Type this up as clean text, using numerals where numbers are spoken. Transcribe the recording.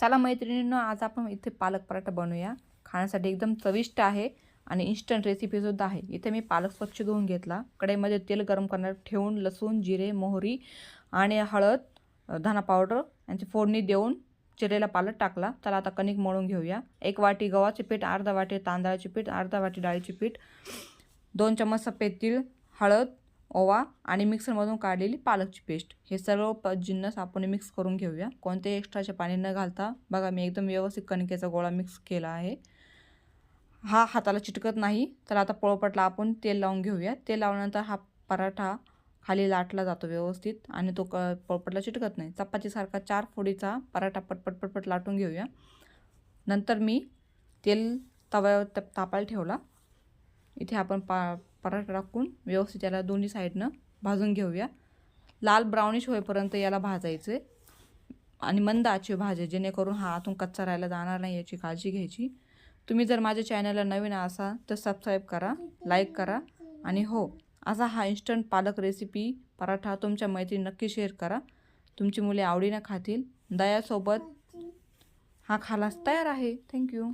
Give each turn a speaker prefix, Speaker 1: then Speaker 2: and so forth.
Speaker 1: चला मैत्रिणींनो, आज आपण इथे पालक पराठा बनवूया। खाण्यासाठी एकदम चविष्ट आहे आणि इन्स्टंट रेसिपी सुद्धा आहे। इथे मी पालक स्वच्छ धुवून घेतला, कढईमध्ये तेल गरम करण्यात ठेवून लसूण, जिरे, मोहरी आणि हळद, धना पावडर यांची फोडणी देऊन चिरलेला पालक टाकला। चला आता कणिक मळून घेऊया। 1 वाटी गव्हाचे पीठ, अर्धा वाटी तांदळाचे पीठ, अर्धा वाटी डाळीचे पीठ, 2 चमच सफेद तीळ, हळद, ओवा आणि मिक्सरमधून काढलेली पालकची पेस्ट, हे सर्व जिन्नस आपण मिक्स करून घेऊया। कोणते एक्स्ट्राचे पाणी न घालता बघा मी एकदम व्यवस्थित कणकेचा गोळा मिक्स केला आहे। हा हाताला चिटकत नाही। तर आता पोळपाटला आपण तेल लावून घेऊया। तेल लावल्यानंतर हा पराठा खाली लाटला जातो व्यवस्थित आणि तो पोळपाटला चिटकत नाही। चपातीसारखा 4 फोडीचा पराठा पटपट पटपट लाटून घेऊया। नंतर मी तेल तव्यावर तापायला ठेवला। इथे आपण पराठा टाकून व्यवस्थित याला दोन्ही साईडनं भाजून घेऊया। लाल ब्राउनिश होईपर्यंत याला भाजायचे आणि मंद आचेवर भाजायचे, जेणेकरून हा आतून कच्चा राहायला जाणार नाही याची काळजी घ्यायची। तुम्ही जर माझ्या चॅनलला नवीन असाल तर सबस्क्राईब करा, लाईक करा आणि हो, असा हा इन्स्टंट पालक रेसिपी पराठा तुमच्या मैत्रिणी नक्की शेअर करा। तुमची मुले आवडीने खातील। दह्यासोबत हा खालास तयार आहे। थँक्यू।